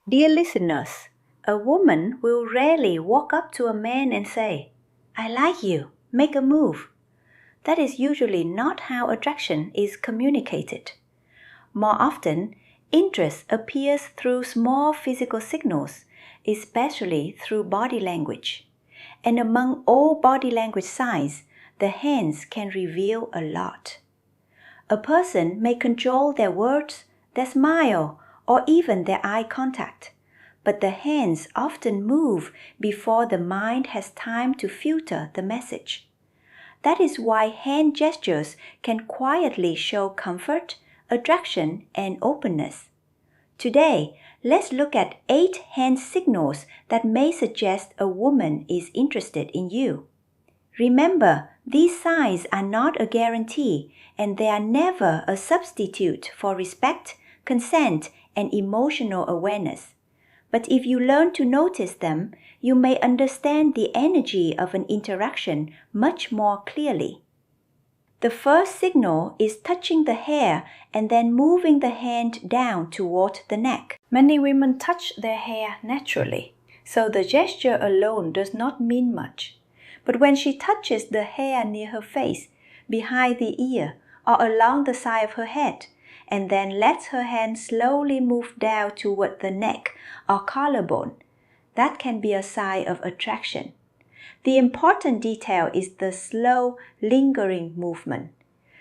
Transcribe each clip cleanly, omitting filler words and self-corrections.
Dear listeners, a woman will rarely walk up to a man and say, "I like you, make a move." That is usually not how attraction is communicated. More often, interest appears through small physical signals, especially through body language. And among all body language signs, the hands can reveal a lot. A person may control their words, their smile, or even their eye contact, but the hands often move before the mind has time to filter the message. That is why hand gestures can quietly show comfort, attraction, and openness. Today, let's look at 8 hand signals that may suggest a woman is interested in you. Remember, these signs are not a guarantee, and they are never a substitute for respect, consent, and emotional awareness. But if you learn to notice them, you may understand the energy of an interaction much more clearly. The first signal is touching the hair and then moving the hand down toward the neck. Many women touch their hair naturally, so the gesture alone does not mean much. But when she touches the hair near her face, behind the ear, or along the side of her head, and then lets her hand slowly move down toward the neck or collarbone, that can be a sign of attraction. The important detail is the slow, lingering movement.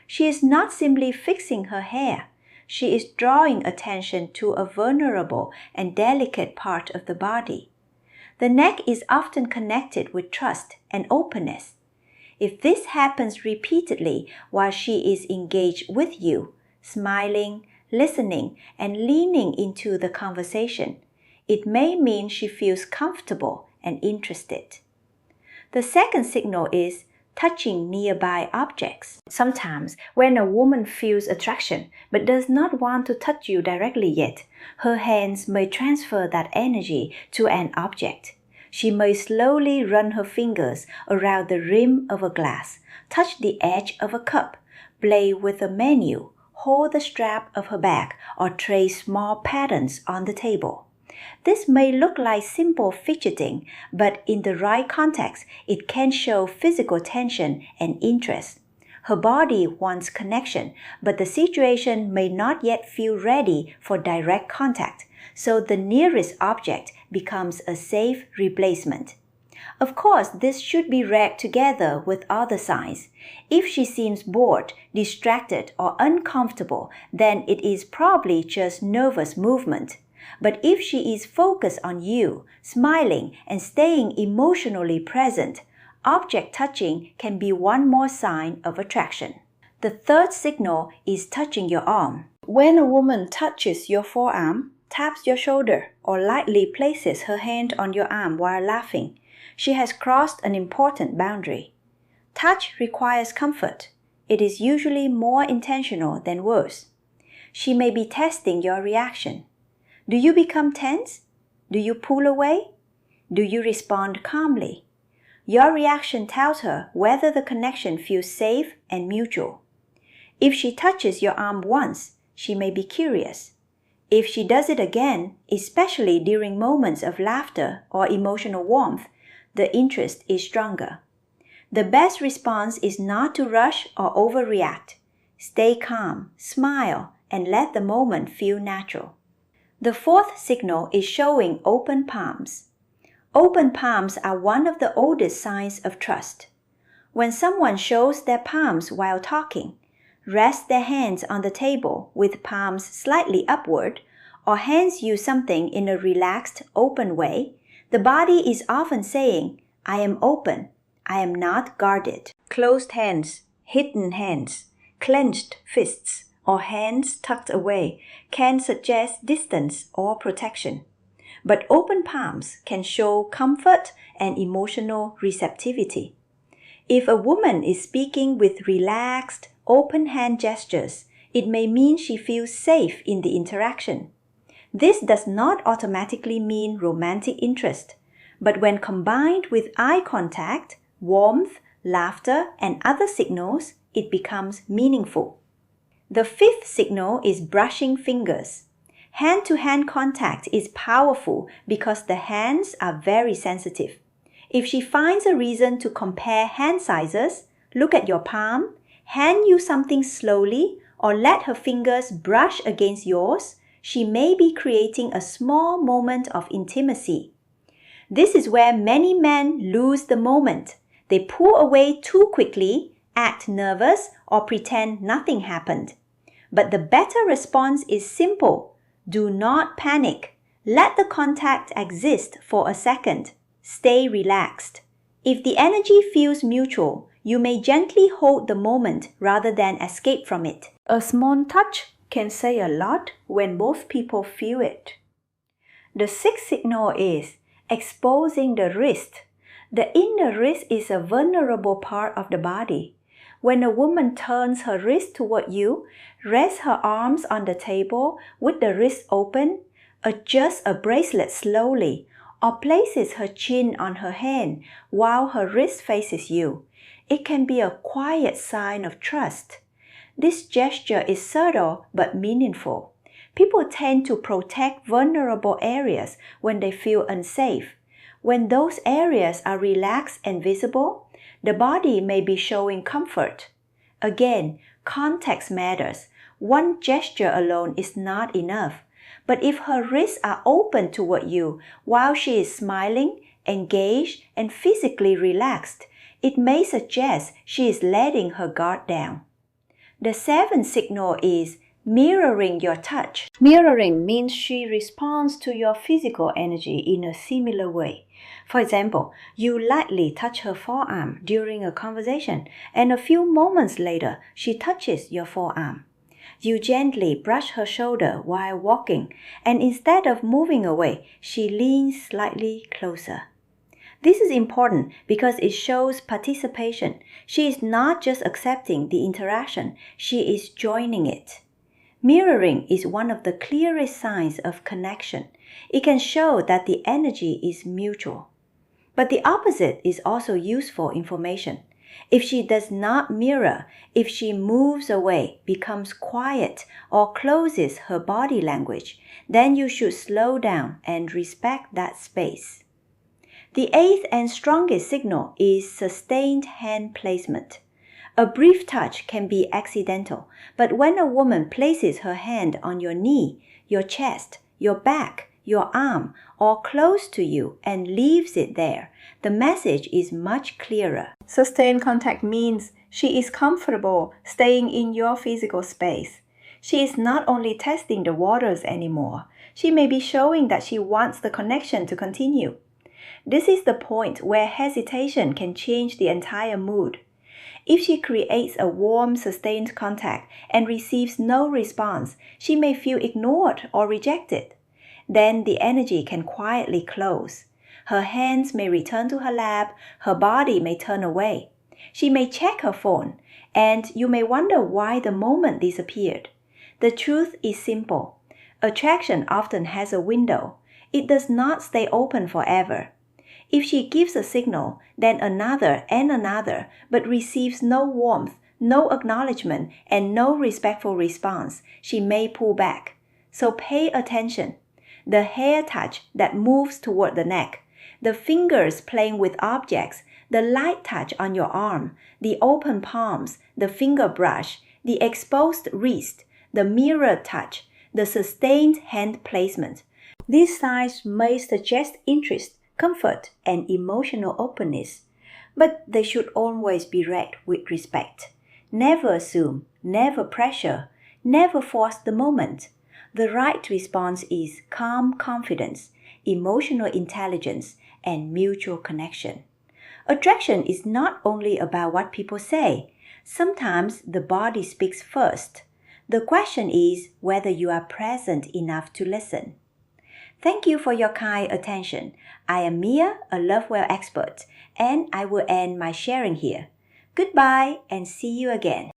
She is not simply fixing her hair. She is drawing attention to a vulnerable and delicate part of the body. The neck is often connected with trust and openness. If this happens repeatedly while she is engaged with you, smiling, listening, and leaning into the conversation, it may mean she feels comfortable and interested. The second signal is touching nearby objects. Sometimes, when a woman feels attraction but does not want to touch you directly yet, her hands may transfer that energy to an object. She may slowly run her fingers around the rim of a glass, touch the edge of a cup, play with a menu, hold the strap of her bag, or trace small patterns on the table. This may look like simple fidgeting, but in the right context, it can show physical tension and interest. Her body wants connection, but the situation may not yet feel ready for direct contact, so the nearest object becomes a safe replacement. Of course, this should be read together with other signs. If she seems bored, distracted, or uncomfortable, then it is probably just nervous movement. But if she is focused on you, smiling, and staying emotionally present, object touching can be one more sign of attraction. The third signal is touching your arm. When a woman touches your forearm, taps your shoulder, or lightly places her hand on your arm while laughing, she has crossed an important boundary. Touch requires comfort. It is usually more intentional than words. She may be testing your reaction. Do you become tense? Do you pull away? Do you respond calmly? Your reaction tells her whether the connection feels safe and mutual. If she touches your arm once, she may be curious. If she does it again, especially during moments of laughter or emotional warmth, the interest is stronger. The best response is not to rush or overreact. Stay calm, smile, and let the moment feel natural. The fourth signal is showing open palms. Open palms are one of the oldest signs of trust. When someone shows their palms while talking, rests their hands on the table with palms slightly upward, or hands you something in a relaxed, open way, the body is often saying, "I am open, I am not guarded." Closed hands, hidden hands, clenched fists, or hands tucked away can suggest distance or protection. But open palms can show comfort and emotional receptivity. If a woman is speaking with relaxed, open hand gestures, it may mean she feels safe in the interaction. This does not automatically mean romantic interest, but when combined with eye contact, warmth, laughter, and other signals, it becomes meaningful. The fifth signal is brushing fingers. Hand-to-hand contact is powerful because the hands are very sensitive. If she finds a reason to compare hand sizes, look at your palm, hand you something slowly, or let her fingers brush against yours, she may be creating a small moment of intimacy. This is where many men lose the moment. They pull away too quickly, act nervous, or pretend nothing happened. But the better response is simple. Do not panic. Let the contact exist for a second. Stay relaxed. If the energy feels mutual, you may gently hold the moment rather than escape from it. A small touch can say a lot when both people feel it. The sixth signal is exposing the wrist. The inner wrist is a vulnerable part of the body. When a woman turns her wrist toward you, rests her arms on the table with the wrist open, adjusts a bracelet slowly, or places her chin on her hand while her wrist faces you, it can be a quiet sign of trust. This gesture is subtle but meaningful. People tend to protect vulnerable areas when they feel unsafe. When those areas are relaxed and visible, the body may be showing comfort. Again, context matters. One gesture alone is not enough. But if her wrists are open toward you while she is smiling, engaged, and physically relaxed, it may suggest she is letting her guard down. The seventh signal is mirroring your touch. Mirroring means she responds to your physical energy in a similar way. For example, you lightly touch her forearm during a conversation, and a few moments later, she touches your forearm. You gently brush her shoulder while walking, and instead of moving away, she leans slightly closer. This is important because it shows participation. She is not just accepting the interaction, she is joining it. Mirroring is one of the clearest signs of connection. It can show that the energy is mutual. But the opposite is also useful information. If she does not mirror, if she moves away, becomes quiet, or closes her body language, then you should slow down and respect that space. The eighth and strongest signal is sustained hand placement. A brief touch can be accidental, but when a woman places her hand on your knee, your chest, your back, your arm, or close to you and leaves it there, the message is much clearer. Sustained contact means she is comfortable staying in your physical space. She is not only testing the waters anymore, she may be showing that she wants the connection to continue. This is the point where hesitation can change the entire mood. If she creates a warm, sustained contact and receives no response, she may feel ignored or rejected. Then the energy can quietly close. Her hands may return to her lap, her body may turn away. She may check her phone, and you may wonder why the moment disappeared. The truth is simple. Attraction often has a window. It does not stay open forever. If she gives a signal, then another and another, but receives no warmth, no acknowledgement, and no respectful response, she may pull back. So pay attention. The hair touch that moves toward the neck, the fingers playing with objects, the light touch on your arm, the open palms, the finger brush, the exposed wrist, the mirror touch, the sustained hand placement. These signs may suggest interest, comfort, and emotional openness, but they should always be read with respect. Never assume, never pressure, never force the moment. The right response is calm confidence, emotional intelligence, and mutual connection. Attraction is not only about what people say. Sometimes the body speaks first. The question is whether you are present enough to listen. Thank you for your kind attention. I am Mia, a LoveWell expert, and I will end my sharing here. Goodbye and see you again.